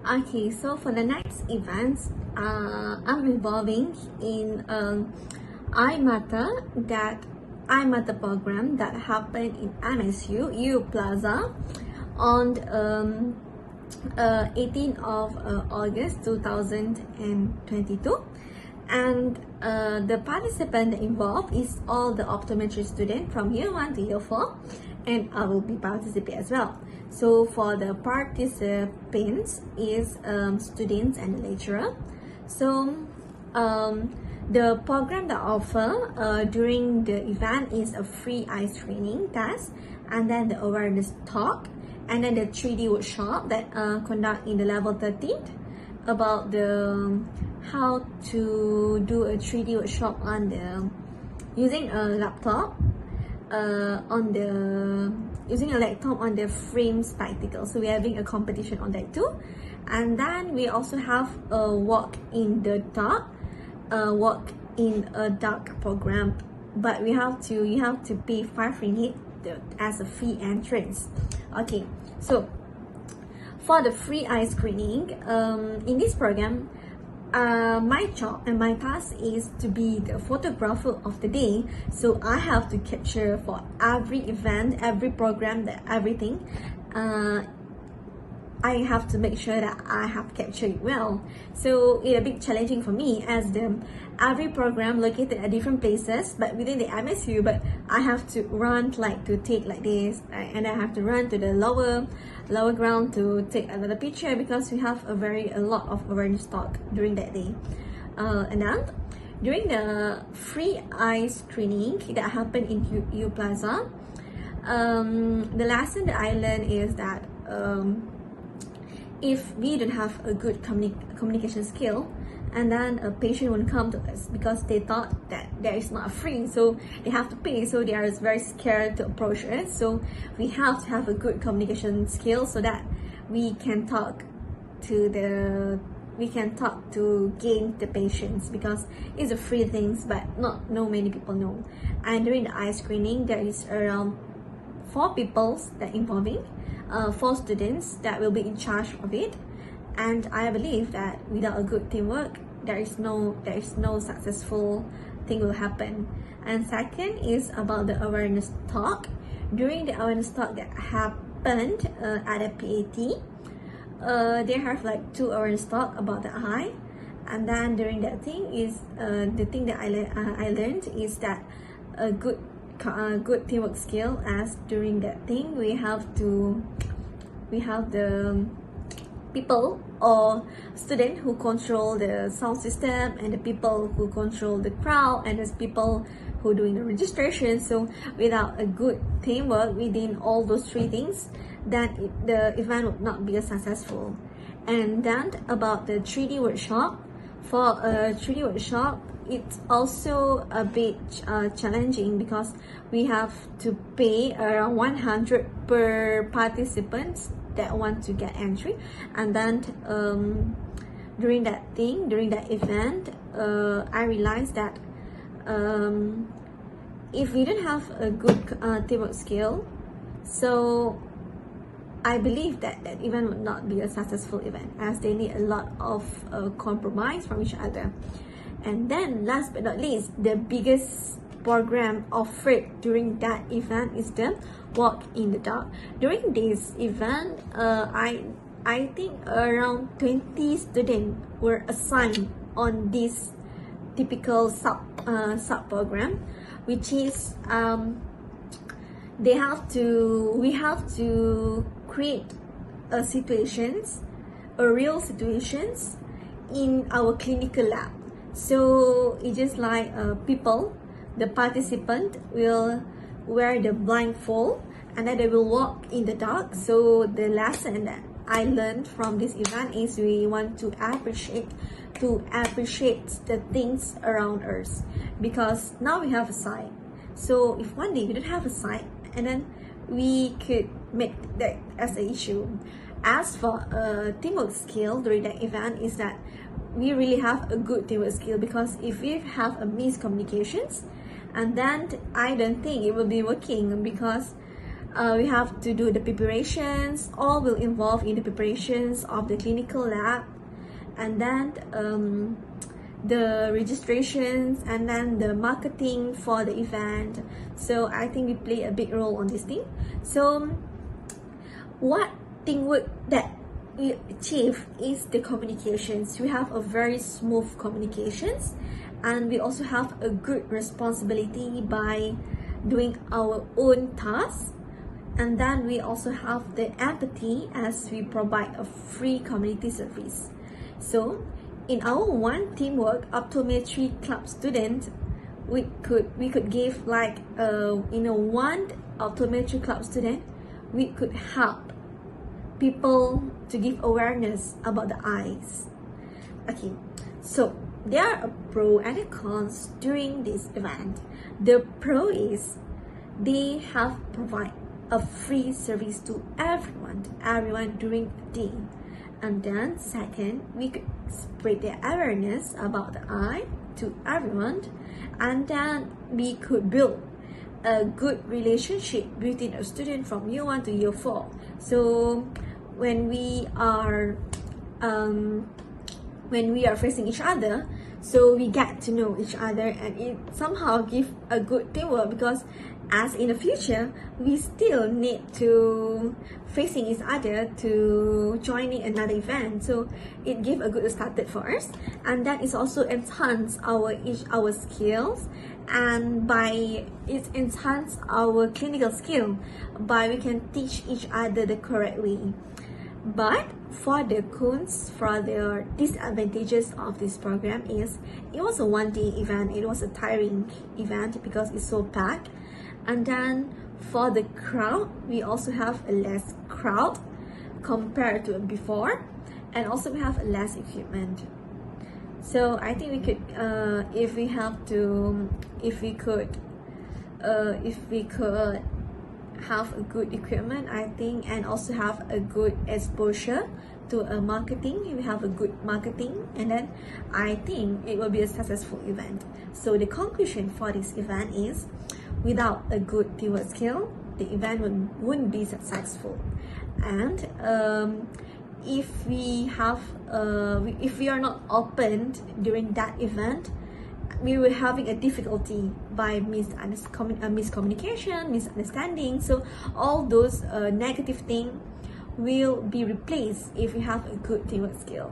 Okay, so for the next events, I'm involving in iMatter program that happened in MSU U Plaza on 18th of August 2022, and the participant involved is all the optometry students from year 1 to year 4, and I will be participate as well. So for the participants is students and lecturer. So the program that offer during the event is a free eye screening test, and then the awareness talk, and then the 3D workshop that conduct in the level 13th about the how to do a 3D workshop on the using a laptop using a laptop on the frame spectacle. So we're having a competition on that too. And then we also have a walk in the dark program, but you have to pay 5 ringgit as a free entrance. Okay, so for the free eye screening, in this program, my job and my task is to be the photographer of the day. So I have to capture for every event, every program, everything. I have to make sure that I have captured it well. So it's a bit challenging for me as every program located at different places, but within the MSU. But I have to run to take like this, and I have to run to the lower ground to take another picture because we have a lot of awareness talk during that day. And then during the free eye screening that happened in U Plaza, the lesson that I learned is that if we don't have a good communication skill, and then a patient won't come to us because they thought that there is not free, so they have to pay, so they are very scared to approach us. So we have to have a good communication skill so that we can talk to gain the patients, because it's a free things, but not many people know. And during the eye screening, there is around 4 people that involving 4 students that will be in charge of it. And I believe that without a good teamwork, there is no successful thing will happen. And second is about the awareness talk. During the awareness talk that happened at a PAT, they have 2 awareness talk about the eye. And then during that thing is the thing that I learned is that a good teamwork skill, as during that thing we have the people or student who control the sound system, and the people who control the crowd, and there's people who doing the registration. So without a good teamwork within all those 3 things, then the event would not be successful. And then about the 3D workshop, for a 3D workshop, it's also a bit challenging because we have to pay around 100 per participants that want to get entry. And then during that event, I realized that if we don't have a good teamwork skill, so I believe that event would not be a successful event, as they need a lot of compromise from each other. And then last but not least, the biggest program offered during that event is the walk in the dark. During this event, I think around 20 students were assigned on this typical sub program, which is we have to create real situations in our clinical lab. So it's just like the participant will wear the blindfold, and then they will walk in the dark. So the lesson that I learned from this event is we want to appreciate the things around us, because now we have a sight. So if one day we don't have a sight, and then we could make that as an issue. As for teamwork skill during that event, is that we really have a good teamwork skill, because if we have a miscommunications, and then I don't think it will be working, because We have to do the preparations. All will involve in the preparations of the clinical lab, and then the registrations, and then the marketing for the event. So I think we play a big role on this thing. So what teamwork that we achieve is the communications. We have a very smooth communications, and we also have a good responsibility by doing our own tasks. And then we also have the empathy as we provide a free community service. So in our one teamwork optometry club student, we could give like one optometry club student, we could help people to give awareness about the eyes. Okay, so there are a pro and a cons during this event. The pro is they have provide a free service to everyone during the day. And then second, we could spread the awareness about the eye to everyone, and then we could build a good relationship between a student from year 1 to year 4. So when we are facing each other, so we get to know each other, and it somehow give a good teamwork, because as in the future we still need to facing each other to joining another event. So it give a good started for us, and that is also enhance our skills, and by it enhance our clinical skill by we can teach each other the correct way. But for the cons, for the disadvantages of this program is it was a one-day event. It was a tiring event because it's so packed. And then for the crowd, we also have a less crowd compared to before, and also we have less equipment. So I think we could if we could have a good equipment, I think, and also have a good exposure to a marketing. We have a good marketing, and then I think it will be a successful event. So the conclusion for this event is, without a good teamwork skill, the event wouldn't be successful. And if we are not opened during that event, we were having a difficulty by miscommunication, misunderstanding. So all those negative things will be replaced if we have a good teamwork skill.